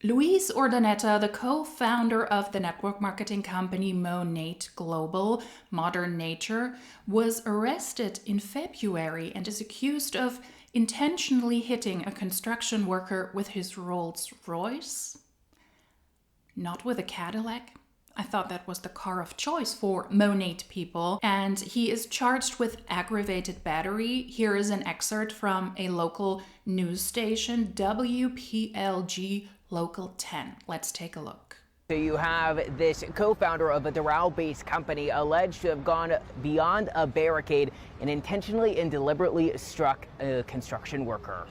Luis Urdaneta, the co-founder of the network marketing company Monat Global Modern Nature, was arrested in February and is accused of intentionally hitting a construction worker with his Rolls Royce. Not with a Cadillac. I thought that was the car of choice for Monat people. And he is charged with aggravated battery. Here is an excerpt from a local news station, WPLG Local 10. Let's take a look. So you have this co-founder of a Doral-based company alleged to have gone beyond a barricade and intentionally and deliberately struck a construction worker.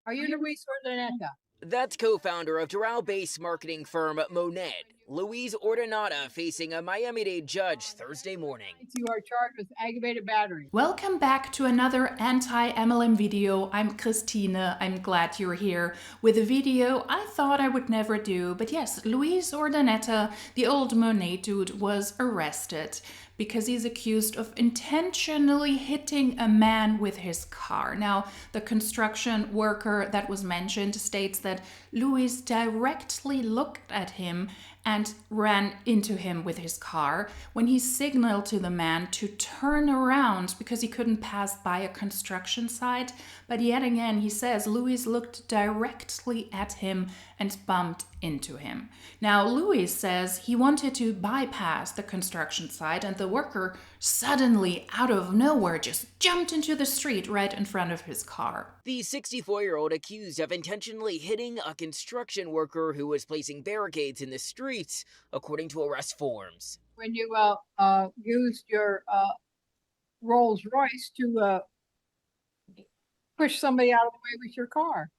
Are you Luis Urdaneta? That's co-founder of Doral-based marketing firm Monat, Luis Urdaneta, facing a Miami-Dade judge Thursday morning. You are charged with aggravated battery. Welcome back to another anti-MLM video. I'm Christine. I'm glad you're here with a video I thought I would never do. But yes, Luis Urdaneta, the old Monat dude, was arrested because he's accused of intentionally hitting a man with his car. Now, the construction worker that was mentioned states that Luis directly looked at him and ran into him with his car when he signaled to the man to turn around because he couldn't pass by a construction site. But yet again, he says Luis looked directly at him and bumped into him. Now, Luis says he wanted to bypass the construction site and the worker suddenly, out of nowhere, just jumped into the street right in front of his car. The 64-year-old accused of intentionally hitting a construction worker who was placing barricades in the streets, according to arrest forms. When you used your Rolls Royce to push somebody out of the way with your car.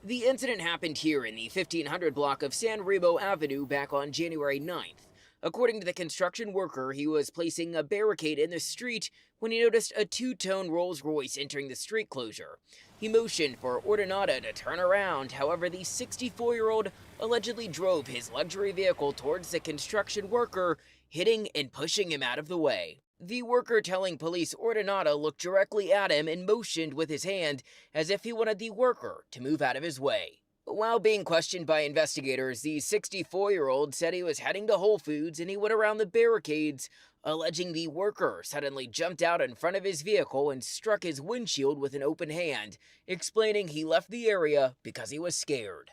The incident happened here in the 1500 block of San Remo Avenue back on January 9th. According to the construction worker, he was placing a barricade in the street when he noticed a two-tone Rolls-Royce entering the street closure. He motioned for Urdaneta to turn around. However, the 64-year-old allegedly drove his luxury vehicle towards the construction worker, hitting and pushing him out of the way. The worker telling police Urdaneta looked directly at him and motioned with his hand as if he wanted the worker to move out of his way. While being questioned by investigators, the 64-year-old said he was heading to Whole Foods and he went around the barricades, alleging the worker suddenly jumped out in front of his vehicle and struck his windshield with an open hand, explaining he left the area because he was scared.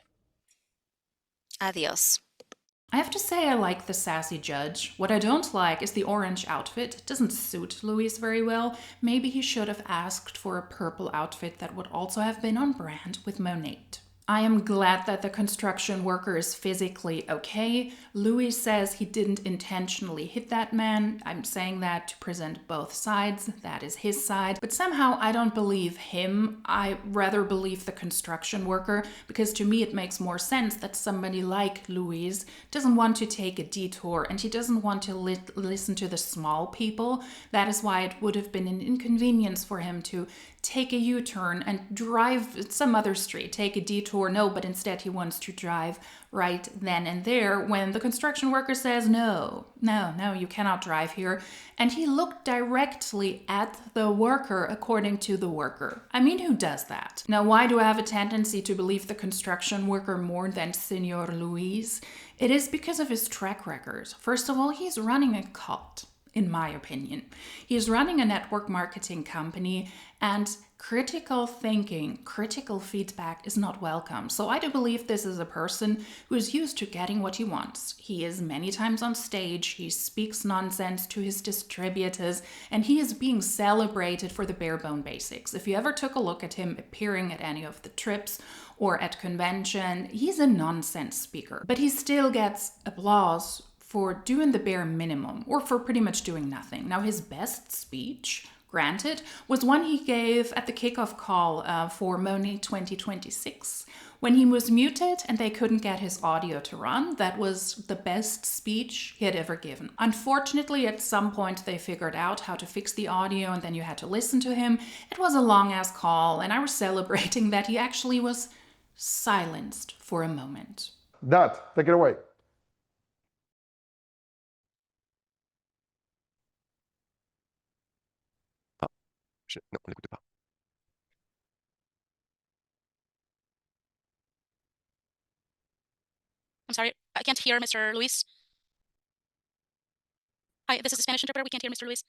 Adios. I have to say I like the sassy judge. What I don't like is the orange outfit. It doesn't suit Luis very well. Maybe he should have asked for a purple outfit that would also have been on brand with Monat. I am glad that the construction worker is physically okay. Luis says he didn't intentionally hit that man. I'm saying that to present both sides. That is his side. But somehow I don't believe him. I rather believe the construction worker, because to me it makes more sense that somebody like Luis doesn't want to take a detour and he doesn't want to listen to the small people. That is why it would have been an inconvenience for him to take a U-turn and drive some other street, take a detour. No, but instead he wants to drive right then and there when the construction worker says, no, you cannot drive here. And he looked directly at the worker, according to the worker. I mean, who does that? Now, why do I have a tendency to believe the construction worker more than Senor Luis? It is because of his track record. First of all, he's running a cult. In my opinion. He is running a network marketing company, and critical thinking, critical feedback is not welcome. So I do believe this is a person who is used to getting what he wants. He is many times on stage, he speaks nonsense to his distributors, and he is being celebrated for the bare bone basics. If you ever took a look at him appearing at any of the trips or at convention, he's a nonsense speaker. But he still gets applause for doing the bare minimum, or for pretty much doing nothing. Now, his best speech, granted, was one he gave at the kickoff call for Monat 2026, when he was muted and they couldn't get his audio to run. That was the best speech he had ever given. Unfortunately, at some point they figured out how to fix the audio and then you had to listen to him. It was a long-ass call, and I was celebrating that he actually was silenced for a moment. That, take it away. Non, on n'écoutait pas. I can't hear Mr. Luis. Hi, this is the Spanish interpreter. We can't hear Mr. Luis.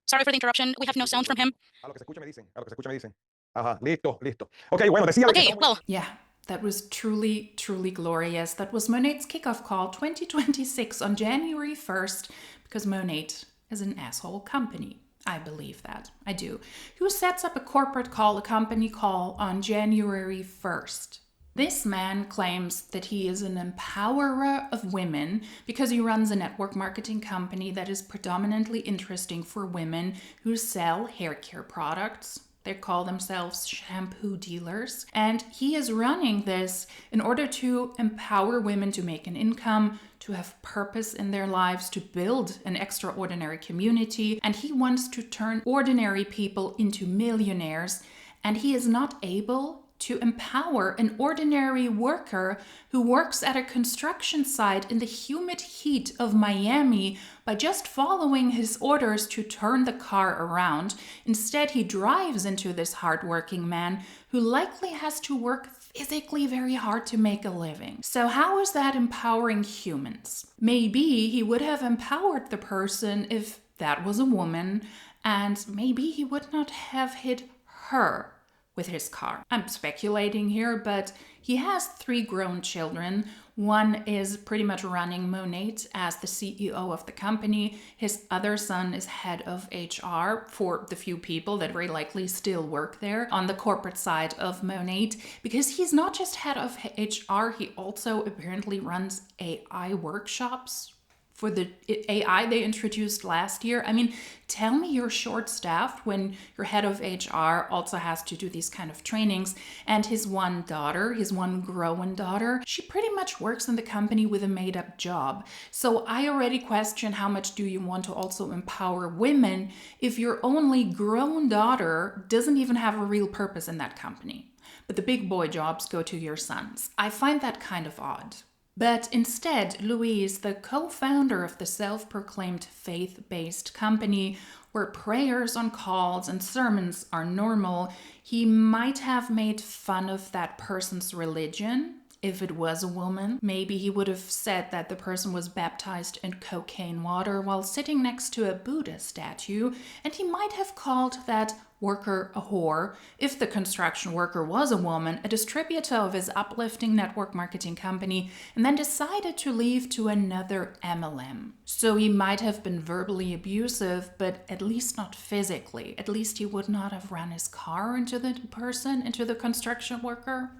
Sorry for the interruption. We have no sound from him. A lo que se escuche me dicen. A lo que se escuche me dicen. Ajá, listo, listo. Ok, bueno, decía de que Okay, estamos- well, Yeah, that was truly, truly glorious. That was Monat's kickoff call 2026 on January 1st, because Monat is an asshole company. I believe that. I do. Who sets up a corporate call, a company call on January 1st? This man claims that he is an empowerer of women because he runs a network marketing company that is predominantly interesting for women who sell hair care products. They call themselves shampoo dealers. And he is running this in order to empower women to make an income, to have purpose in their lives, to build an extraordinary community. And he wants to turn ordinary people into millionaires. And he is not able to empower an ordinary worker who works at a construction site in the humid heat of Miami by just following his orders to turn the car around. Instead, he drives into this hardworking man who likely has to work physically very hard to make a living. So how is that empowering humans? Maybe he would have empowered the person if that was a woman, and maybe he would not have hit her with his car. I'm speculating here, but he has 3 grown children. One is pretty much running Monat as the CEO of the company. His other son is head of HR for the few people that very likely still work there on the corporate side of Monat, because he's not just head of HR, he also apparently runs AI workshops for the AI they introduced last year. I mean, tell me you're short-staffed when your head of HR also has to do these kind of trainings. And his one daughter, his one grown daughter, she pretty much works in the company with a made-up job. So I already question, how much do you want to also empower women if your only grown daughter doesn't even have a real purpose in that company? But the big boy jobs go to your sons. I find that kind of odd. But instead, Luis, the co-founder of the self-proclaimed faith-based company where prayers on calls and sermons are normal, he might have made fun of that person's religion. If it was a woman, maybe he would have said that the person was baptized in cocaine water while sitting next to a Buddha statue, and he might have called that worker a whore if the construction worker was a woman, a distributor of his uplifting network marketing company, and then decided to leave to another MLM. So he might have been verbally abusive, but at least not physically. At least he would not have run his car into the person, into the construction worker.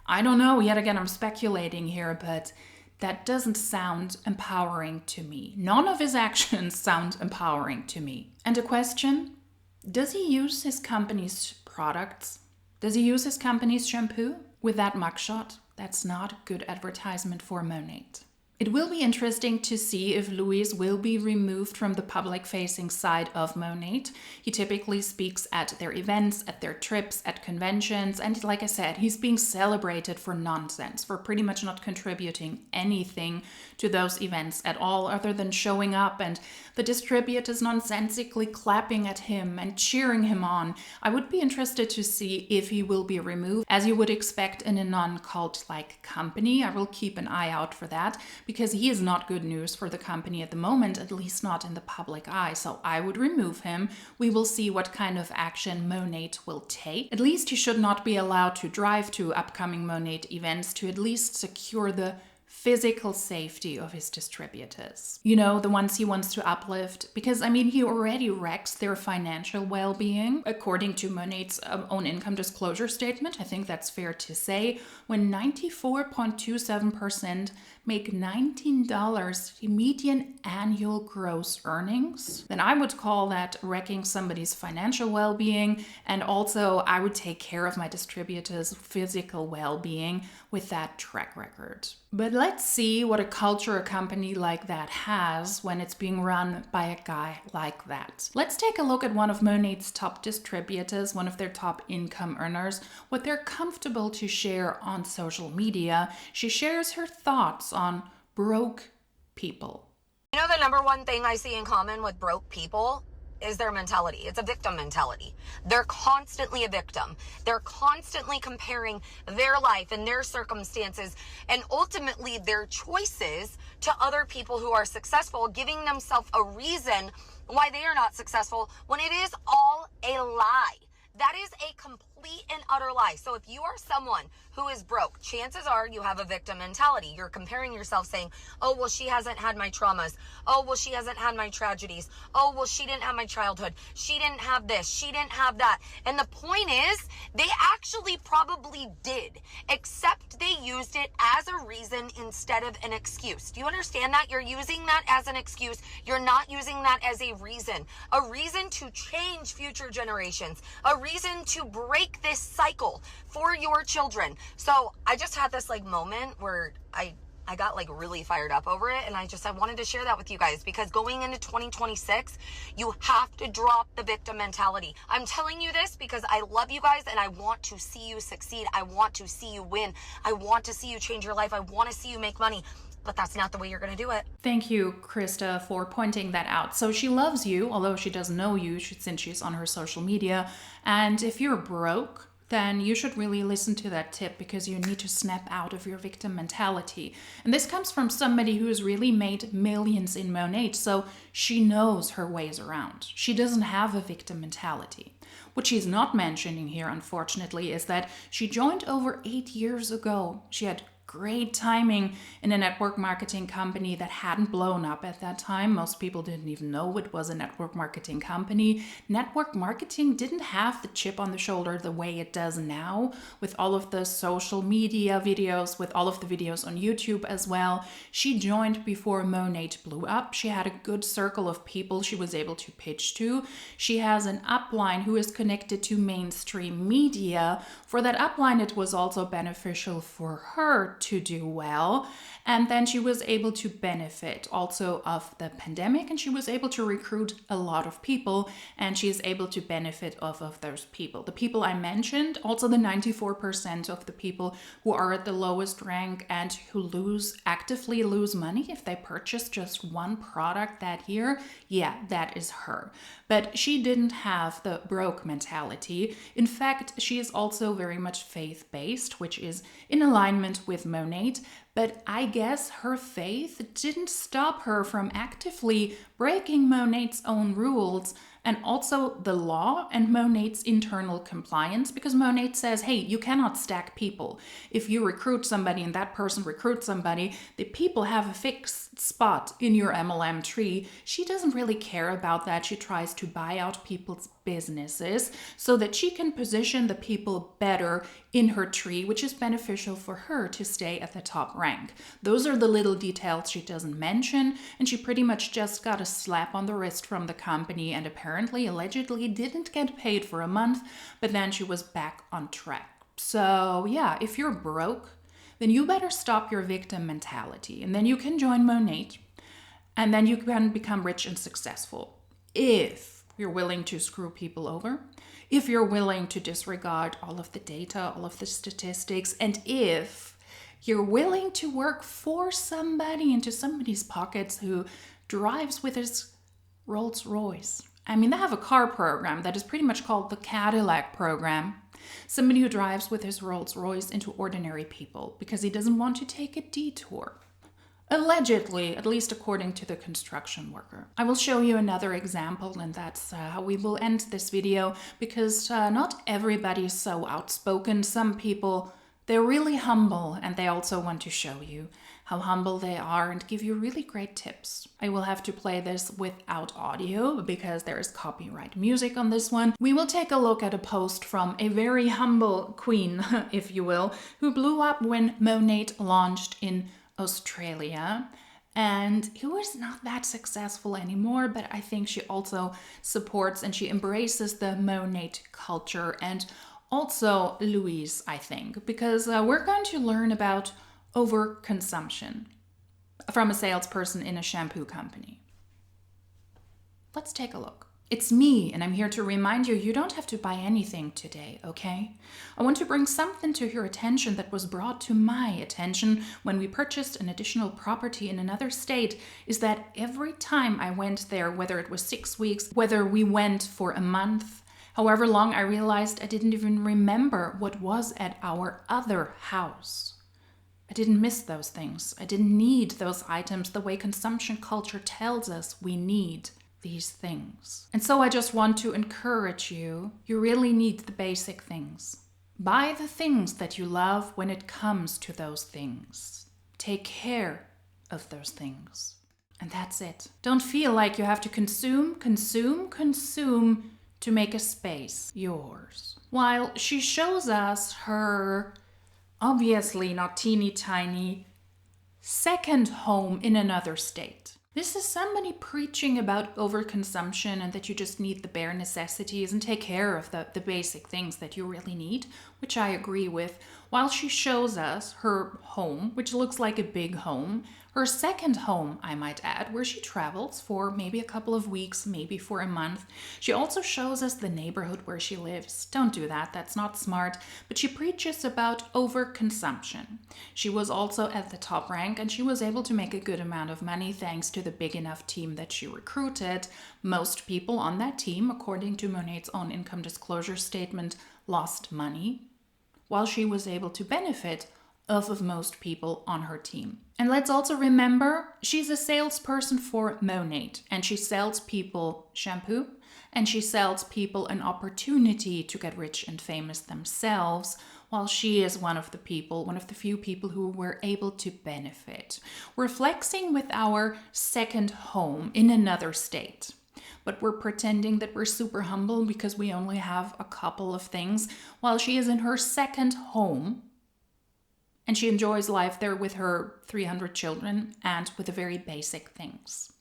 I don't know, yet again I'm speculating here, but that doesn't sound empowering to me. None of his actions sound empowering to me. And a question? Does he use his company's products? Does he use his company's shampoo? With that mugshot, that's not good advertisement for Monat. It will be interesting to see if Luis will be removed from the public-facing side of Monat. He typically speaks at their events, at their trips, at conventions, and like I said, he's being celebrated for nonsense, for pretty much not contributing anything to those events at all other than showing up and the distributors nonsensically clapping at him and cheering him on. I would be interested to see if he will be removed, as you would expect in a non-cult-like company. I will keep an eye out for that, because he is not good news for the company at the moment, at least not in the public eye. So I would remove him. We will see what kind of action Monat will take. At least he should not be allowed to drive to upcoming Monat events to at least secure the physical safety of his distributors. You know, the ones he wants to uplift, because I mean, he already wrecks their financial well-being. According to Monat's own income disclosure statement, I think that's fair to say, when 94.27% make $19 median annual gross earnings, then I would call that wrecking somebody's financial well-being, and also I would take care of my distributor's physical well-being with that track record. But let's see what a culture a company like that has when it's being run by a guy like that. Let's take a look at one of Monat's top distributors, one of their top income earners, what they're comfortable to share on social media. She shares her thoughts on broke people. You know, the number one thing I see in common with broke people is their mentality. It's a victim mentality. They're constantly a victim. They're constantly comparing their life and their circumstances and ultimately their choices to other people who are successful, giving themselves a reason why they are not successful when it is all a lie. That is a complete and utter lie. So if you are someone who is broke, chances are you have a victim mentality. You're comparing yourself saying, oh, well, she hasn't had my traumas. Oh, well, she hasn't had my tragedies. Oh, well, she didn't have my childhood. She didn't have this. She didn't have that. And the point is, they actually probably did, except they used it as a reason instead of an excuse. Do you understand that? You're using that as an excuse. You're not using that as a reason to change future generations, a reason to break this cycle for your children. So I just had this moment where I got really fired up over it, and I wanted to share that with you guys, because going into 2026, you have to drop the victim mentality. I'm telling you this because I love you guys and I want to see you succeed. I want to see you win. I want to see you change your life. I want to see you make money. But that's not the way you're going to do it. Thank you, Krista, for pointing that out. So she loves you, although she doesn't know you since she's on her social media. And if you're broke, then you should really listen to that tip, because you need to snap out of your victim mentality. And this comes from somebody who has really made millions in Monat, so she knows her ways around. She doesn't have a victim mentality. What she's not mentioning here, unfortunately, is that she joined over 8 years ago. She had great timing in a network marketing company that hadn't blown up at that time. Most people didn't even know it was a network marketing company. Network marketing didn't have the chip on the shoulder the way it does now, with all of the social media videos, with all of the videos on YouTube as well. She joined before Monat blew up. She had a good circle of people she was able to pitch to. She has an upline who is connected to mainstream media. For that upline, it was also beneficial for her to do well. And then she was able to benefit also of the pandemic, and she was able to recruit a lot of people, and she is able to benefit off of those people. The people I mentioned, also the 94% of the people who are at the lowest rank and who actively lose money if they purchase just one product that year, yeah, that is her. But she didn't have the broke mentality. In fact, she is also very much faith-based, which is in alignment with Monat. But I guess her faith didn't stop her from actively breaking Monat's own rules, and also the law and Monat's internal compliance, because Monat says, hey, you cannot stack people. If you recruit somebody and that person recruits somebody, the people have a fixed spot in your MLM tree. She doesn't really care about that. She tries to buy out people's businesses so that she can position the people better in her tree, which is beneficial for her to stay at the top rank. Those are the little details she doesn't mention, and she pretty much just got a slap on the wrist from the company and allegedly didn't get paid for a month, but then she was back on track. So yeah, if you're broke, then you better stop your victim mentality, and then you can join Monat, and then you can become rich and successful. If you're willing to screw people over, if you're willing to disregard all of the data, all of the statistics, and if you're willing to work for somebody into somebody's pockets who drives with his Rolls Royce. I mean, they have a car program that is pretty much called the Cadillac program. Somebody who drives with his Rolls Royce into ordinary people because he doesn't want to take a detour. Allegedly, at least according to the construction worker. I will show you another example, and that's how we will end this video, because not everybody is so outspoken. Some people, they're really humble, and they also want to show you how humble they are and give you really great tips. I will have to play this without audio because there is copyright music on this one. We will take a look at a post from a very humble queen, if you will, who blew up when Monat launched in Australia, and who is not that successful anymore, but I think she also supports and she embraces the Monat culture, and also Luis, I think, because we're going to learn about overconsumption from a salesperson in a shampoo company. Let's take a look. It's me, and I'm here to remind you, you don't have to buy anything today, okay? I want to bring something to your attention that was brought to my attention when we purchased an additional property in another state, is that every time I went there, whether it was 6 weeks, whether we went for a month, however long, I realized I didn't even remember what was at our other house. I didn't miss those things. I didn't need those items the way consumption culture tells us we need these things. And so I just want to encourage you, you really need the basic things. Buy the things that you love when it comes to those things. Take care of those things. And that's it. Don't feel like you have to consume to make a space yours. While she shows us her, obviously not teeny tiny, second home in another state. This is somebody preaching about overconsumption and that you just need the bare necessities and take care of the basic things that you really need, which I agree with, while she shows us her home, which looks like a big home, her second home, I might add, where she travels for maybe a couple of weeks, maybe for a month. She also shows us the neighborhood where she lives. Don't do that, that's not smart. But she preaches about overconsumption. She was also at the top rank and she was able to make a good amount of money thanks to the big enough team that she recruited. Most people on that team, according to Monat's own income disclosure statement, lost money, while she was able to benefit off of most people on her team. And let's also remember, she's a salesperson for Monat, and she sells people shampoo, and she sells people an opportunity to get rich and famous themselves, while she is one of the few people who were able to benefit. We're flexing with our second home in another state. But we're pretending that we're super humble because we only have a couple of things, while she is in her second home and she enjoys life there with her 300 children and with the very basic things.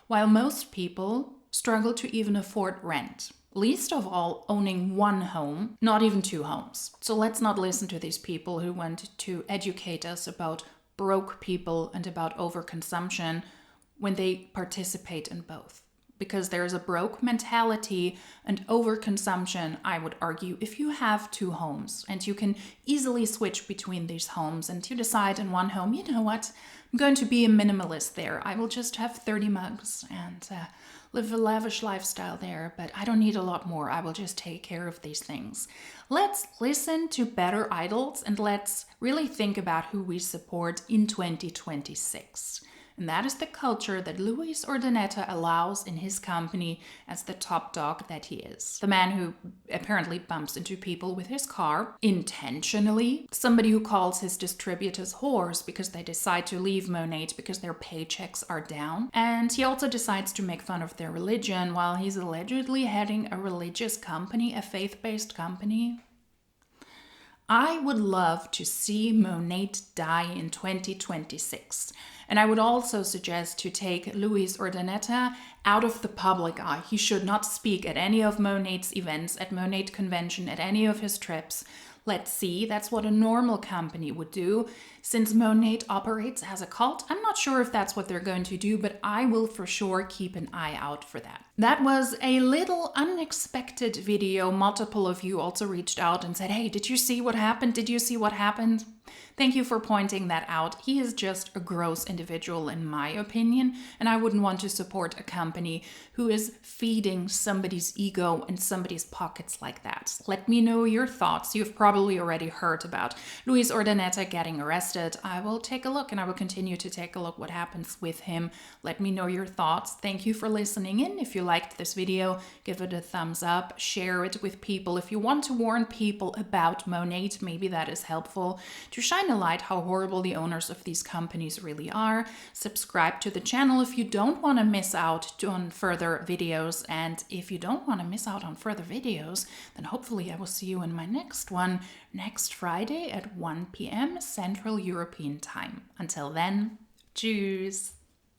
While most people struggle to even afford rent, least of all owning one home, not even two homes. So let's not listen to these people who want to educate us about broke people and about overconsumption when they participate in both. Because there is a broke mentality and overconsumption, I would argue, if you have two homes and you can easily switch between these homes and you decide in one home, you know what, I'm going to be a minimalist there. I will just have 30 mugs and live a lavish lifestyle there, but I don't need a lot more. I will just take care of these things. Let's listen to better idols and let's really think about who we support in 2026. And that is the culture that Luis Urdaneta allows in his company as the top dog that he is. The man who apparently bumps into people with his car intentionally. Somebody who calls his distributors whores because they decide to leave Monat because their paychecks are down. And he also decides to make fun of their religion while he's allegedly heading a religious company, a faith-based company. I would love to see Monat die in 2026. And I would also suggest to take Luis Urdaneta out of the public eye. He should not speak at any of Monat's events, at Monat convention, at any of his trips. Let's see, that's what a normal company would do. Since Monat operates as a cult, I'm not sure if that's what they're going to do, but I will for sure keep an eye out for that. That was a little unexpected video. Multiple of you also reached out and said, hey, did you see what happened? Did you see what happened? Thank you for pointing that out. He is just a gross individual in my opinion, and I wouldn't want to support a company who is feeding somebody's ego and somebody's pockets like that. Let me know your thoughts. You've probably already heard about Luis Urdaneta getting arrested. I will take a look and I will continue to take a look what happens with him. Let me know your thoughts. Thank you for listening in. If you liked this video, give it a thumbs up, share it with people. If you want to warn people about Monat, maybe that is helpful. To to shine a light how horrible the owners of these companies really are. Subscribe to the channel if you don't want to miss out on further videos. And if you don't want to miss out on further videos, then hopefully I will see you in my next one next Friday at 1 p.m. Central European Time. Until then, tschüss!